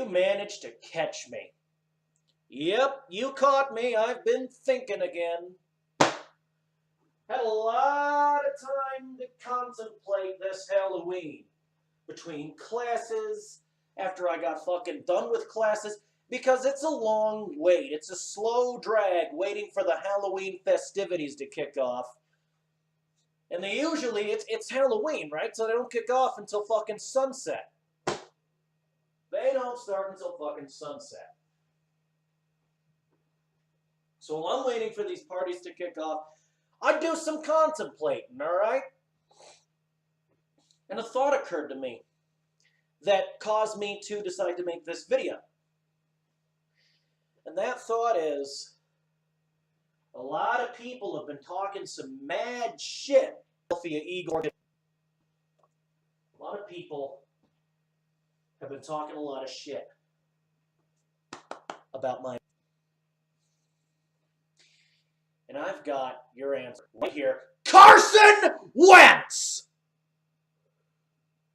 You managed to catch me. Yep, you caught me. I've been thinking again. Had a lot of time to contemplate this Halloween. Between classes, after I got fucking done with classes, because it's a long wait. It's a slow drag waiting for the Halloween festivities to kick off. And they usually, it's Halloween, right? So they don't kick off until fucking sunset. They don't start until fucking sunset. So while I'm waiting for these parties to kick off, I do some contemplating, all right? And a thought occurred to me that caused me to decide to make this video. And that thought is, a lot of people have been talking some mad shit. A lot of people have been talking a lot of shit about my... And I've got your answer right here. Carson Wentz!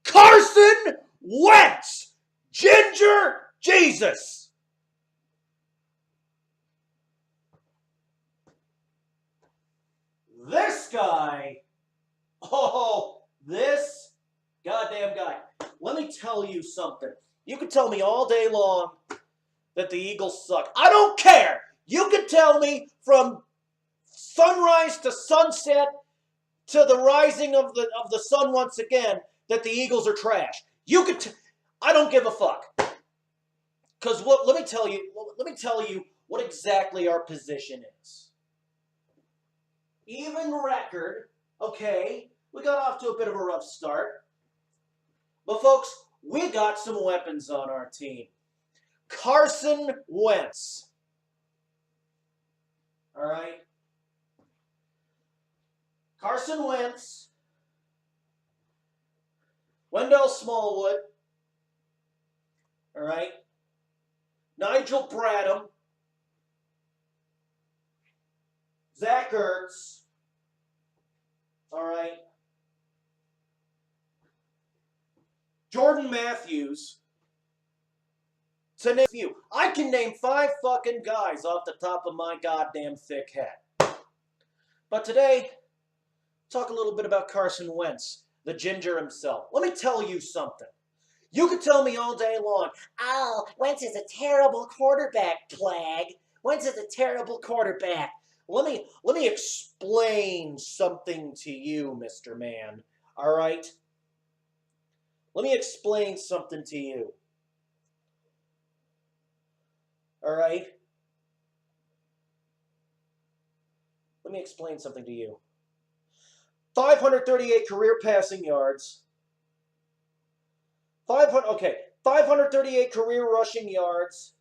Carson Wentz! Ginger Jesus! This guy, this goddamn guy. Let me tell you something. You can tell me all day long that the Eagles suck. I don't care. You can tell me from sunrise to sunset to the rising of the sun once again that the Eagles are trash. You could I don't give a fuck. Cuz let me tell you what exactly our position is. Even record, okay, we got off to a bit of a rough start. But folks, we got some weapons on our team. Carson Wentz. All right? Carson Wentz. Wendell Smallwood. All right? Nigel Bradham. Zach Ertz. All right? Jordan Matthews. To name a few. I can name 5 fucking guys off the top of my goddamn thick head. But today, talk a little bit about Carson Wentz, the ginger himself. Let me tell you something. You could tell me all day long, oh, Wentz is a terrible quarterback, Plag. Wentz is a terrible quarterback. Let me explain something to you, Mr. Man. All right? Let me explain something to you. All right? Let me explain something to you. 538 career passing yards. 538 career rushing yards.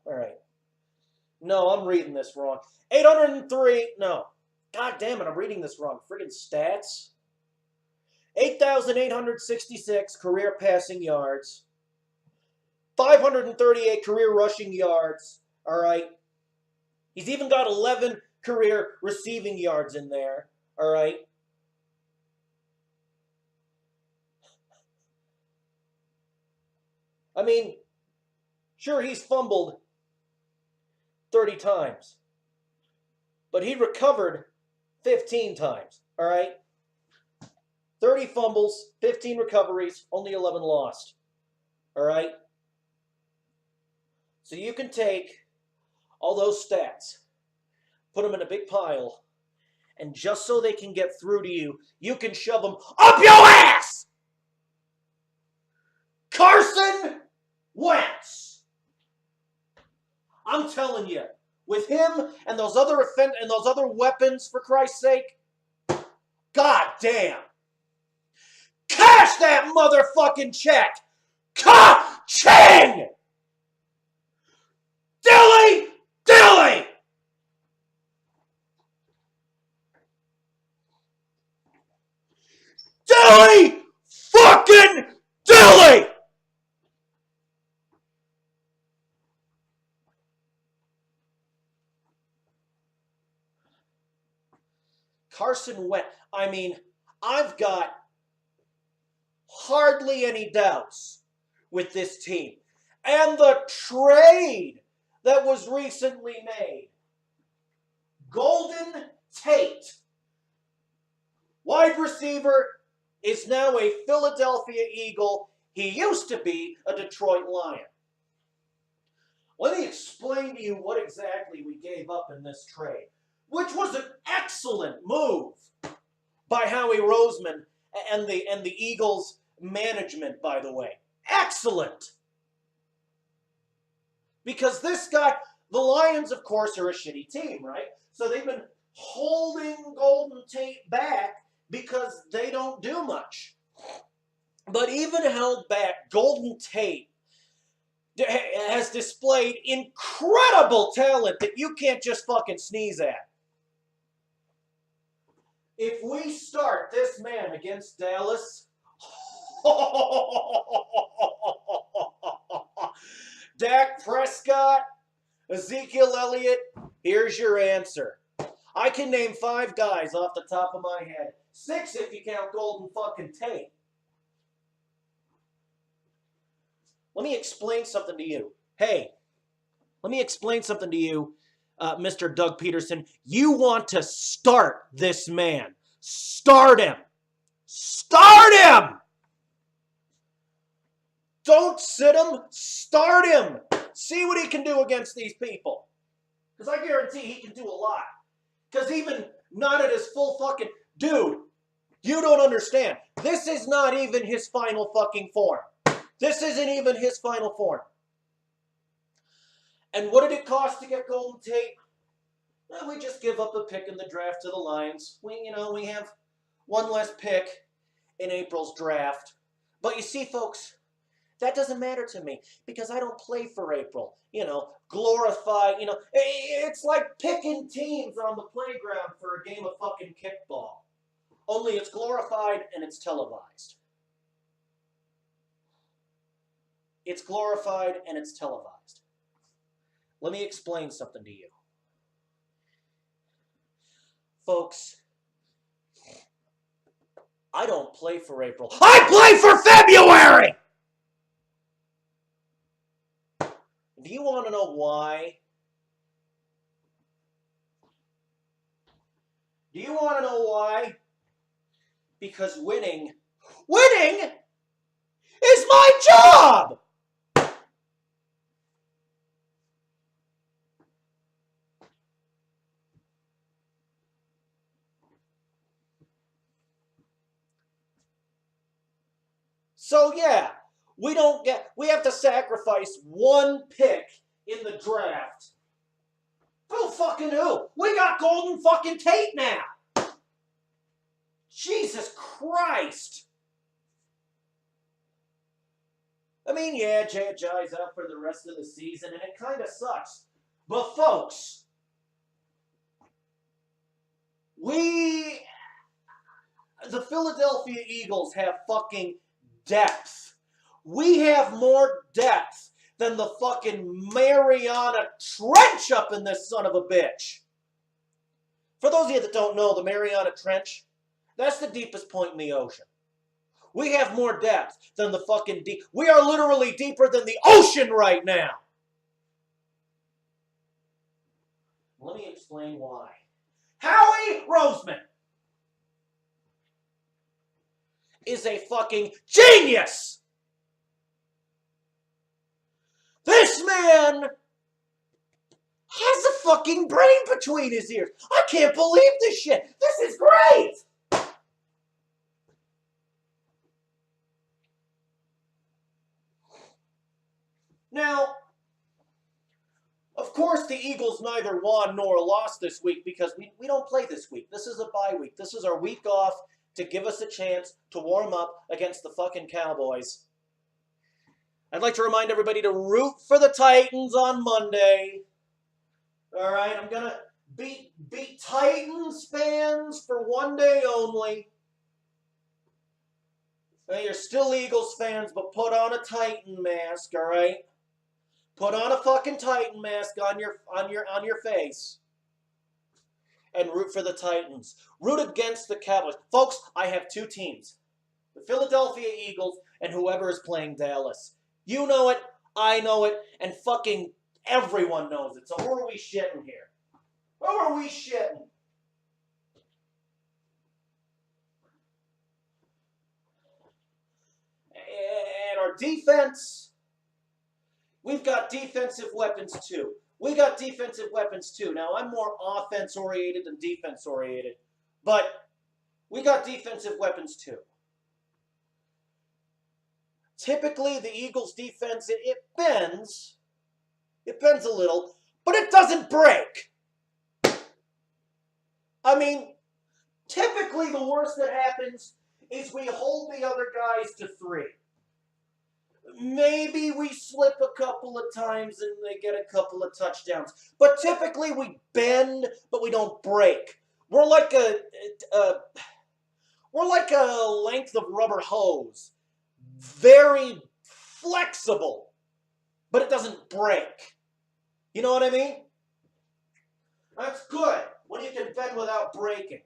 All right. No, I'm reading this wrong. 803, no. God damn it, I'm reading this wrong. Friggin' stats. 8,866 career passing yards. 538 career rushing yards. All right. He's even got 11 career receiving yards in there. All right. I mean, sure, he's fumbled 30 times. But he recovered 15 times. All right. 30 fumbles, 15 recoveries, only 11 lost. All right. So you can take all those stats, put them in a big pile, and just so they can get through to you, you can shove them up your ass! Carson Wentz! I'm telling you, with him and those other weapons, for Christ's sake, god damn! Cash that motherfucking check! Ka-ching! Dilly! Dilly! Dilly! Fucking Dilly! Carson Wentz. I mean, I've got hardly any doubts with this team. And the trade that was recently made. Golden Tate, wide receiver, is now a Philadelphia Eagle. He used to be a Detroit Lion. Let me explain to you what exactly we gave up in this trade, which was an excellent move by Howie Roseman and the Eagles management, by the way. Excellent. Because this guy, the Lions, of course, are a shitty team, right? So they've been holding Golden Tate back because they don't do much. But even held back, Golden Tate has displayed incredible talent that you can't just fucking sneeze at. If we start this man against Dallas, Dak Prescott, Ezekiel Elliott, here's your answer. I can name 5 guys off the top of my head. 6 if you count Golden fucking Tate. Let me explain something to you. Hey, let me explain something to you, Mr. Doug Peterson. You want to start this man. Start him. Start him! Don't sit him. Start him. See what he can do against these people. Because I guarantee he can do a lot. Because even not at his full fucking... Dude, you don't understand. This is not even his final fucking form. This isn't even his final form. And what did it cost to get Golden Tate? Well, we just give up a pick in the draft to the Lions. We have one less pick in April's draft. But you see, folks, that doesn't matter to me because I don't play for April. Glorify, it's like picking teams on the playground for a game of fucking kickball. Only it's glorified and it's televised. It's glorified and it's televised. Let me explain something to you. Folks, I don't play for April. I play for February! Do you want to know why? Do you want to know why? Because winning is my job! So yeah, we have to sacrifice one pick in the draft. Who fucking who? We got Golden fucking Tate now. Jesus Christ. I mean, yeah, Jai's out for the rest of the season, and it kind of sucks. But folks, the Philadelphia Eagles have fucking depth. We have more depth than the fucking Mariana Trench up in this son of a bitch. For those of you that don't know, the Mariana Trench, that's the deepest point in the ocean. We have more depth than the fucking deep. We are literally deeper than the ocean right now. Let me explain why. Howie Roseman is a fucking genius. This man has a fucking brain between his ears. I can't believe this shit. This is great. Now, of course, the Eagles neither won nor lost this week because we don't play this week. This is a bye week. This is our week off to give us a chance to warm up against the fucking Cowboys. I'd like to remind everybody to root for the Titans on Monday. All right, I'm going to beat Titans fans for one day only. Now, you're still Eagles fans, but put on a Titan mask, all right? Put on a fucking Titan mask on your face. And root for the Titans. Root against the Cowboys. Folks, I have 2 teams. The Philadelphia Eagles and whoever is playing Dallas. You know it, I know it, and fucking everyone knows it. So who are we shitting here? Who are we shitting? And our defense, we've got defensive weapons too. Now, I'm more offense-oriented than defense-oriented, but we got defensive weapons too. Typically, the Eagles' defense, it bends. It bends a little, but it doesn't break. I mean, typically the worst that happens is we hold the other guys to 3. Maybe we slip a couple of times and they get a couple of touchdowns. But typically we bend, but we don't break. We're like a length of rubber hose. Very flexible, but it doesn't break. You know what I mean? That's good when you can bend without breaking.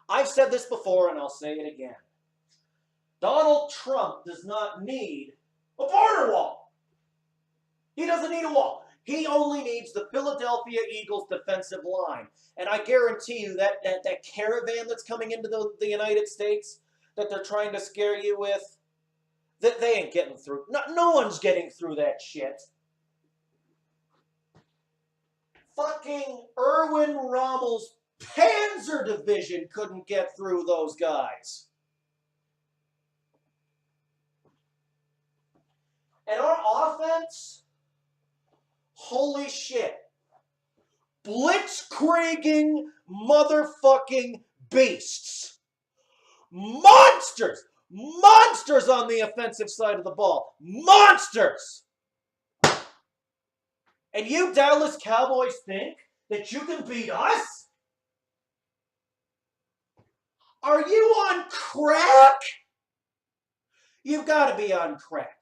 I've said this before and I'll say it again. Donald Trump does not need a border wall. He doesn't need a wall. He only needs the Philadelphia Eagles defensive line. And I guarantee you that caravan that's coming into the United States that they're trying to scare you with, that they ain't getting through. No one's getting through that shit. Fucking Erwin Rommel's Panzer Division couldn't get through those guys. And our offense, holy shit. Blitzkrieging motherfucking beasts. Monsters! Monsters on the offensive side of the ball. Monsters! And you Dallas Cowboys think that you can beat us? Are you on crack? You've got to be on crack.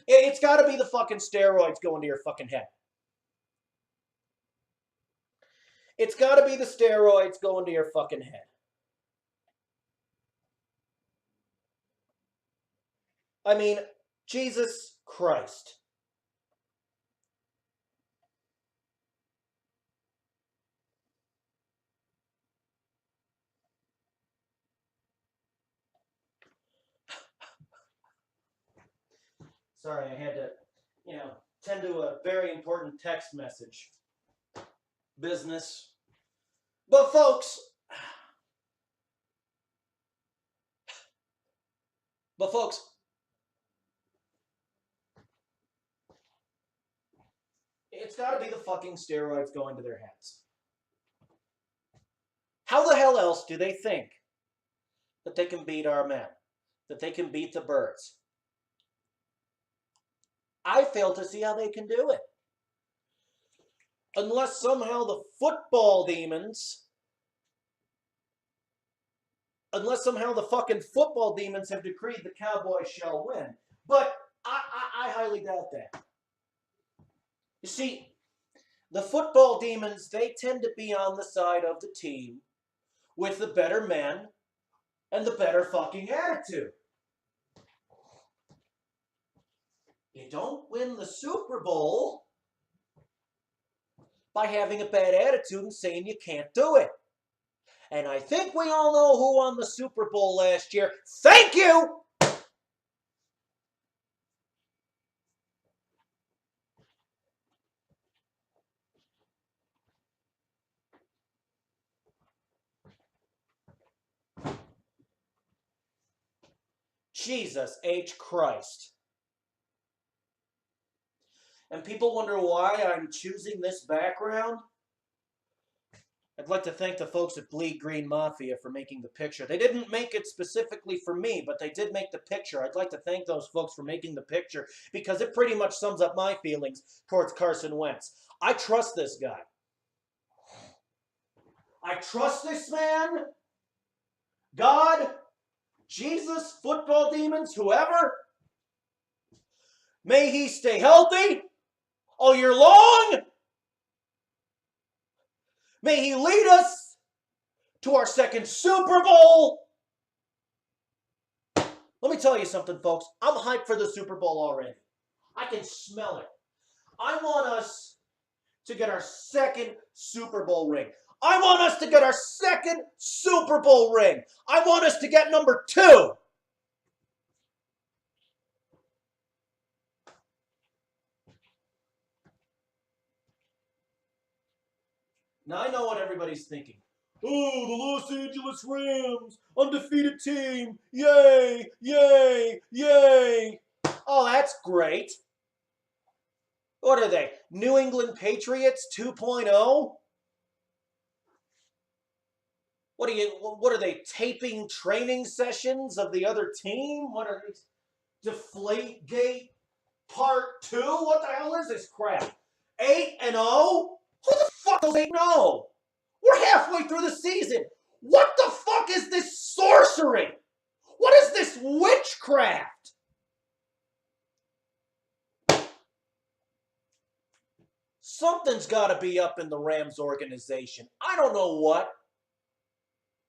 It's got to be the fucking steroids going to your fucking head. It's got to be the steroids going to your fucking head. I mean, Jesus Christ. Sorry, I had to, tend to a very important text message. Business. But folks, it's got to be the fucking steroids going to their heads. How the hell else do they think that they can beat our men? That they can beat the birds? I fail to see how they can do it. Unless somehow the football demons, have decreed the Cowboys shall win. But I highly doubt that. You see, the football demons, they tend to be on the side of the team with the better men and the better fucking attitude. You don't win the Super Bowl by having a bad attitude and saying you can't do it. And I think we all know who won the Super Bowl last year. Thank you! Jesus H. Christ. And people wonder why I'm choosing this background. I'd like to thank the folks at Bleed Green Mafia for making the picture. They didn't make it specifically for me, but they did make the picture. I'd like to thank those folks for making the picture because it pretty much sums up my feelings towards Carson Wentz. I trust this guy. I trust this man. God, Jesus, football demons, whoever. May he stay healthy all year long. May he lead us to our second Super Bowl. Let me tell you something, folks. I'm hyped for the Super Bowl already. I can smell it. I want us to get our second Super Bowl ring. I want us to get our second Super Bowl ring. I want us to get number 2. Now, I know what everybody's thinking. Oh, the Los Angeles Rams, undefeated team. Yay, yay, yay. Oh, that's great. What are they? New England Patriots 2.0? What are they, taping training sessions of the other team? What are these? Deflategate Part 2? What the hell is this crap? 8-0? Who the fuck is 8-0? We're halfway through the season. What the fuck is this sorcery? What is this witchcraft? Something's got to be up in the Rams organization. I don't know what.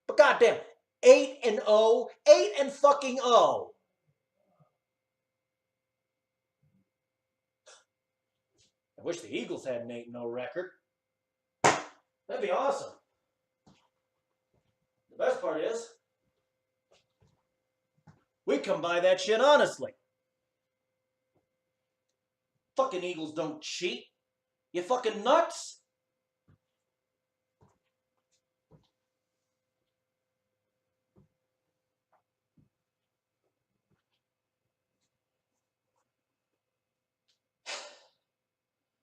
But goddamn, 8-0, 8-0. I wish the Eagles had an 8-0 record. That'd be awesome. The best part is, we come by that shit honestly. Fucking Eagles don't cheat. You fucking nuts?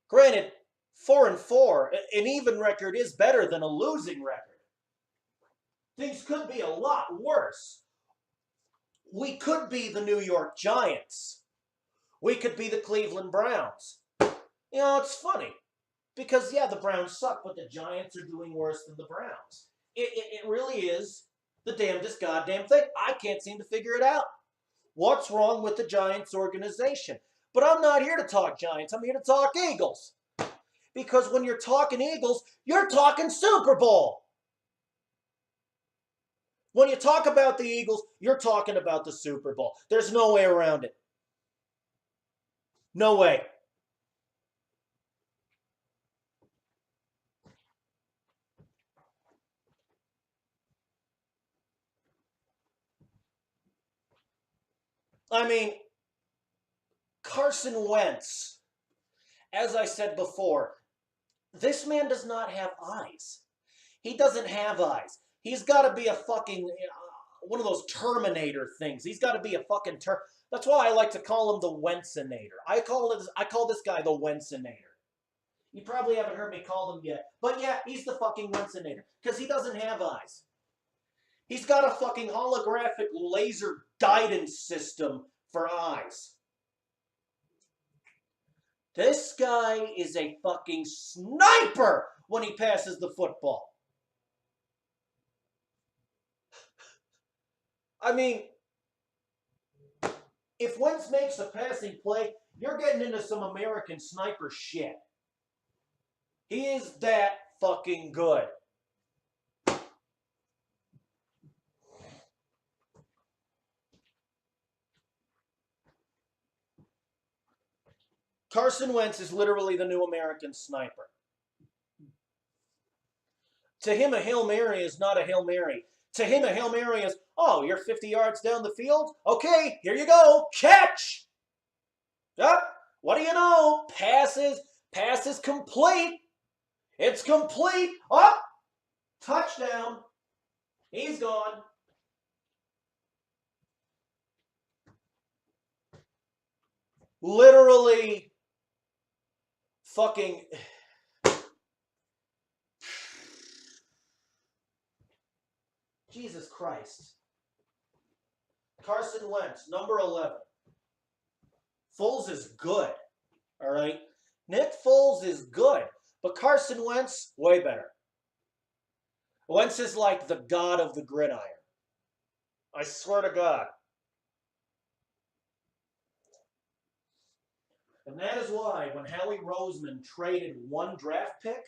Granted, 4-4, an even record is better than a losing record. Things could be a lot worse. We could be the New York Giants. We could be the Cleveland Browns. You know, it's funny. Because, yeah, the Browns suck, but the Giants are doing worse than the Browns. It really is the damnedest goddamn thing. I can't seem to figure it out. What's wrong with the Giants organization? But I'm not here to talk Giants. I'm here to talk Eagles. Because when you're talking Eagles, you're talking Super Bowl. When you talk about the Eagles, you're talking about the Super Bowl. There's no way around it. No way. I mean, Carson Wentz, as I said before, this man does not have eyes. He doesn't have eyes. He's got to be a fucking, one of those Terminator things. He's got to be a fucking That's why I like to call him the Wentzinator. I call this guy the Wentzinator. You probably haven't heard me call him yet. But yeah, he's the fucking Wentzinator. Because he doesn't have eyes. He's got a fucking holographic laser guidance system for eyes. This guy is a fucking sniper when he passes the football. I mean, if Wentz makes a passing play, you're getting into some American sniper shit. He is that fucking good. Carson Wentz is literally the new American sniper. To him, a Hail Mary is not a Hail Mary. To him, a Hail Mary is, oh, you're 50 yards down the field? Okay, here you go. Catch! Yep. What do you know? Pass is complete. It's complete. Up. Touchdown. He's gone. Literally fucking... Jesus Christ. Carson Wentz, number 11. Foles is good, all right? Nick Foles is good, but Carson Wentz, way better. Wentz is like the god of the gridiron. I swear to God. And that is why when Howie Roseman traded one draft pick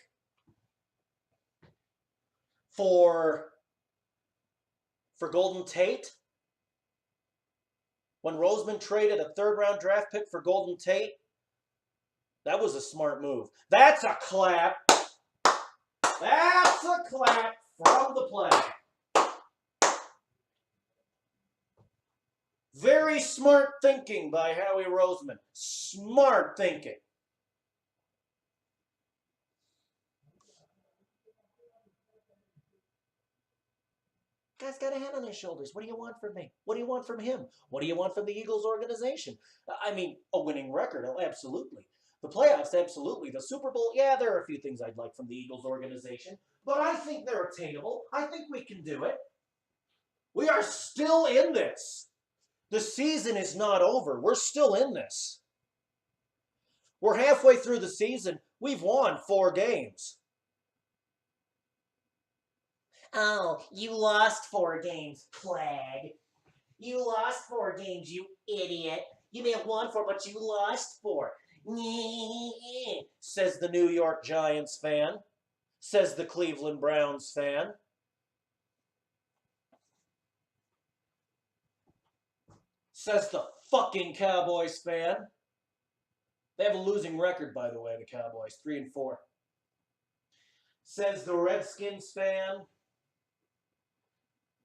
for Golden Tate, When Roseman traded a third-round draft pick for Golden Tate, that was a smart move. That's a clap. That's a clap from the play. Very smart thinking by Howie Roseman. Smart thinking. Guy's got a head on his shoulders. What do you want from me? What do you want from him? What do you want from the Eagles organization? I mean, a winning record, oh, absolutely. The playoffs, absolutely. The Super Bowl, yeah, there are a few things I'd like from the Eagles organization, but I think they're attainable. I think we can do it. We are still in this. The season is not over. We're still in this. We're halfway through the season. We've won 4 games. Oh, you lost 4 games, Clag. You lost 4 games, you idiot. You may have won 4, but you lost 4. Says the New York Giants fan. Says the Cleveland Browns fan. Says the fucking Cowboys fan. They have a losing record, by the way, the Cowboys, 3-4. Says the Redskins fan.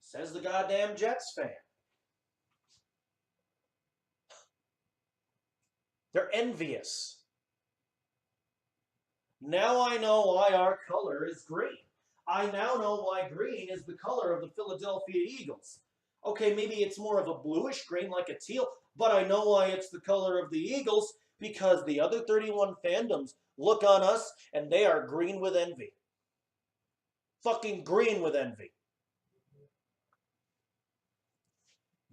Says the goddamn Jets fan. They're envious. Now I know why our color is green. I now know why green is the color of the Philadelphia Eagles. Okay, maybe it's more of a bluish green like a teal, but I know why it's the color of the Eagles because the other 31 fandoms look on us and they are green with envy. Fucking green with envy.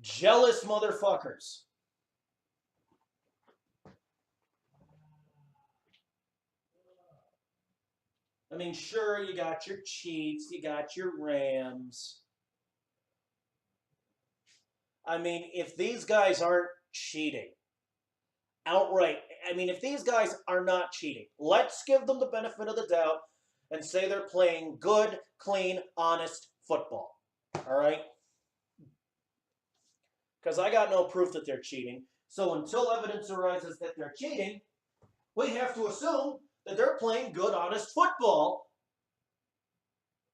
Jealous motherfuckers. I mean, sure, you got your Chiefs, you got your Rams. I mean, if these guys aren't cheating outright, I mean, if these guys are not cheating, let's give them the benefit of the doubt and say they're playing good, clean, honest football. All right? Because I got no proof that they're cheating. So until evidence arises that they're cheating, we have to assume that they're playing good, honest football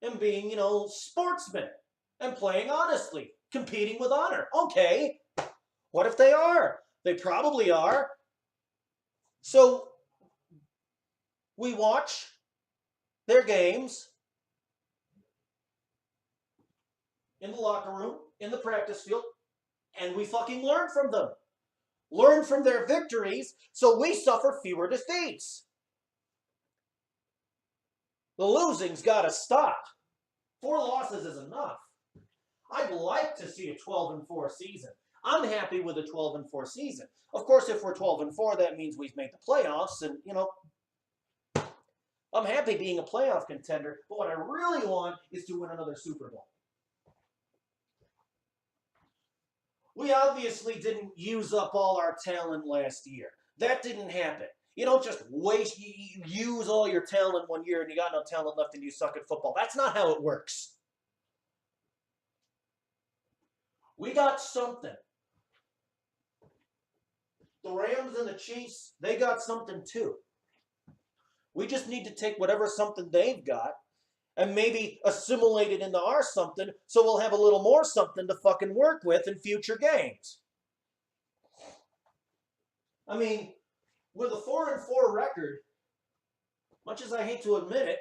and being, sportsmen and playing honestly, competing with honor. Okay, what if they are? They probably are. So we watch their games in the locker room, in the practice field, and we fucking learn from them. Learn from their victories so we suffer fewer defeats. The losing's got to stop. 4 losses is enough. I'd like to see a 12-4 season. I'm happy with a 12-4 season. Of course, if we're 12-4, that means we've made the playoffs, and I'm happy being a playoff contender. But what I really want is to win another Super Bowl. We obviously didn't use up all our talent last year. That didn't happen. You don't just use all your talent one year and you got no talent left and you suck at football. That's not how it works. We got something. The Rams and the Chiefs, they got something too. We just need to take whatever something they've got and maybe assimilate it into our something so we'll have a little more something to fucking work with in future games. I mean, with a 4-4 record, much as I hate to admit it,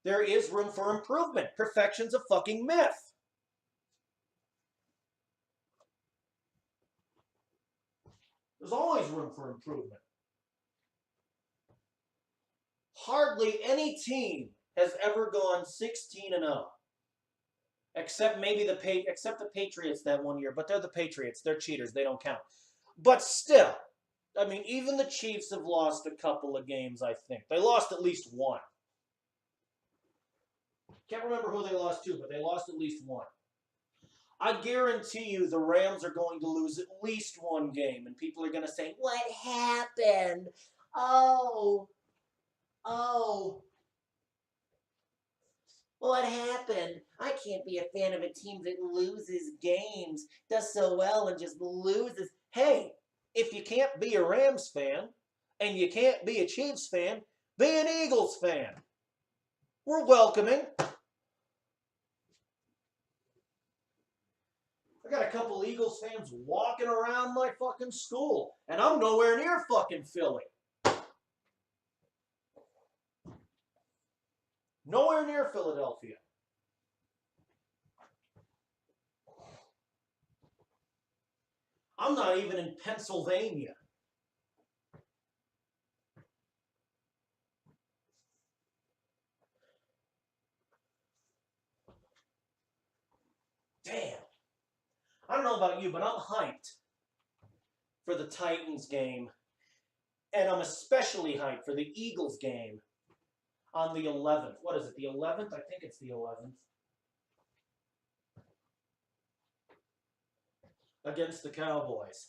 there is room for improvement. Perfection's a fucking myth. There's always room for improvement. Hardly any team has ever gone 16-0. Except maybe the Patriots that one year, but they're the Patriots. They're cheaters. They don't count. But still, I mean, even the Chiefs have lost a couple of games, I think. They lost at least one. Can't remember who they lost to, but they lost at least one. I guarantee you the Rams are going to lose at least one game, and people are going to say, what happened? Oh. What happened? I can't be a fan of a team that loses games, does so well and just loses. Hey, if you can't be a Rams fan and you can't be a Chiefs fan, be an Eagles fan. We're welcoming. I got a couple Eagles fans walking around my fucking school, and I'm nowhere near fucking Philly. Nowhere near Philadelphia. I'm not even in Pennsylvania. Damn. I don't know about you, but I'm hyped for the Titans game. And I'm especially hyped for the Eagles game on the 11th. What is it, the 11th? I think it's the 11th. Against the Cowboys.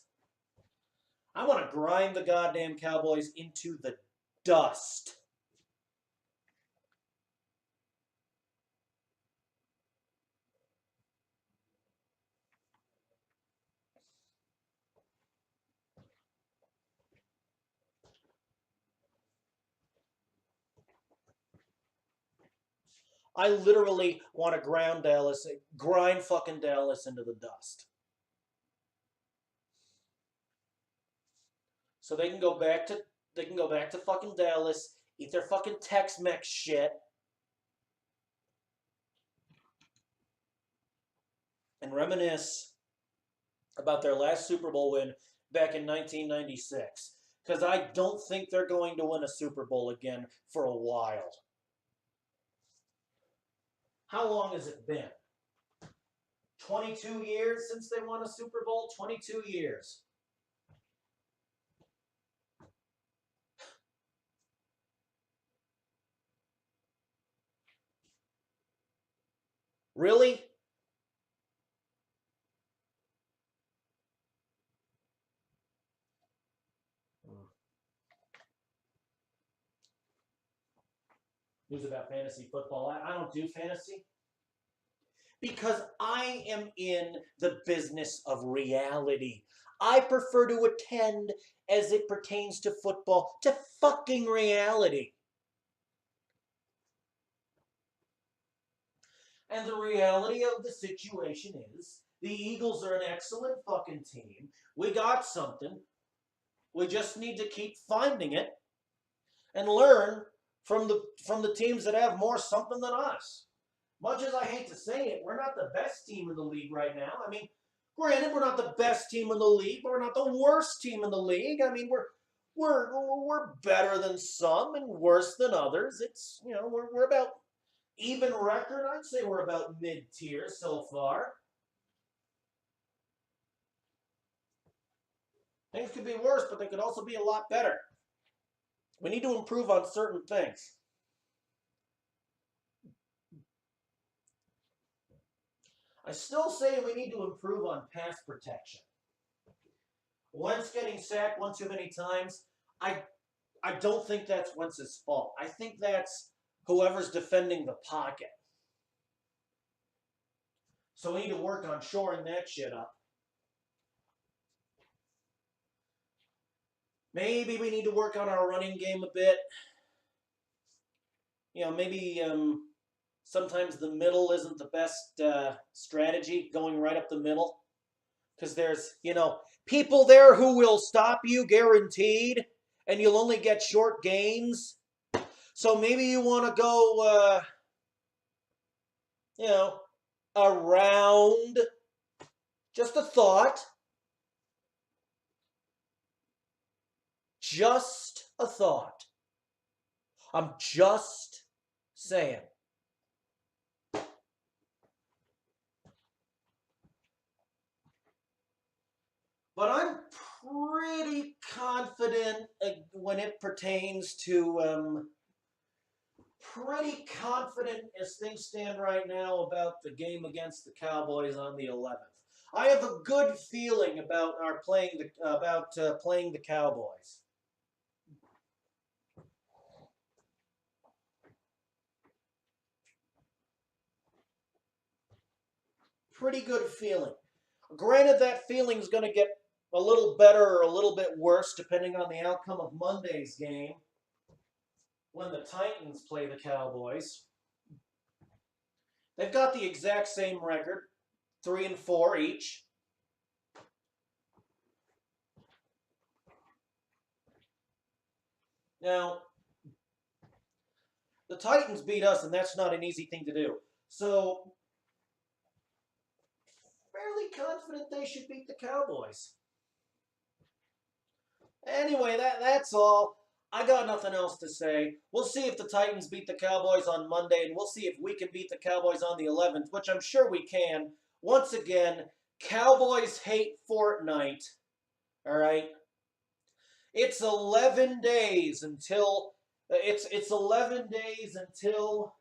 I want to grind the goddamn Cowboys into the dust. I literally want to grind fucking Dallas into the dust. So they can go back to fucking Dallas, eat their fucking Tex-Mex shit, and reminisce about their last Super Bowl win back in 1996. Because I don't think they're going to win a Super Bowl again for a while. How long has it been? 22 years since they won a Super Bowl? 22 years. Really? News about fantasy football. I don't do fantasy because I am in the business of reality. I prefer to attend, as it pertains to football, to fucking reality. And the reality of the situation is the Eagles are an excellent fucking team. We got something. We just need to keep finding it and learn from the teams that have more something than us. Much as I hate to say it, we're not the best team in the league right now. I mean, granted, we're not the best team in the league, but we're not the worst team in the league. I mean, we're better than some and worse than others. It's, you know, we're about even record. I'd say we're about mid-tier so far. Things could be worse, but they could also be a lot better. We need to improve on certain things. I still say we need to improve on pass protection. Wentz getting sacked one too many times, I don't think that's Wentz's fault. I think that's whoever's defending the pocket. So we need to work on shoring that shit up. Maybe we need to work on our running game a bit. You know, maybe sometimes the middle isn't the best strategy, going right up the middle. Because there's, you know, people there who will stop you guaranteed, and you'll only get short gains. So maybe you want to go, you know, around. Just a thought. Just a thought. I'm just saying. But I'm pretty confident when it pertains to, pretty confident as things stand right now about the game against the Cowboys on the 11th. I have a good feeling about playing the Cowboys. Pretty good feeling. Granted, that feeling is going to get a little better or a little bit worse, depending on the outcome of Monday's game when the Titans play the Cowboys. They've got the exact same record, 3-4 each. Now, the Titans beat us, and that's not an easy thing to do. So, fairly confident they should beat the Cowboys. Anyway, that's all. I got nothing else to say. We'll see if the Titans beat the Cowboys on Monday, and we'll see if we can beat the Cowboys on the 11th, which I'm sure we can. Once again, Cowboys hate Fortnight. All right? It's 11 days until it's 11 days until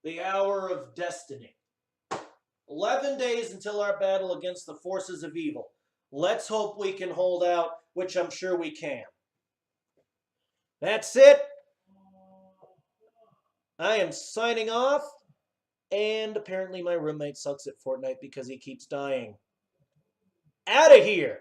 the hour of destiny. 11 days until our battle against the forces of evil. Let's hope we can hold out, which I'm sure we can. That's it. I am signing off, and apparently my roommate sucks at Fortnite because he keeps dying. Out of here!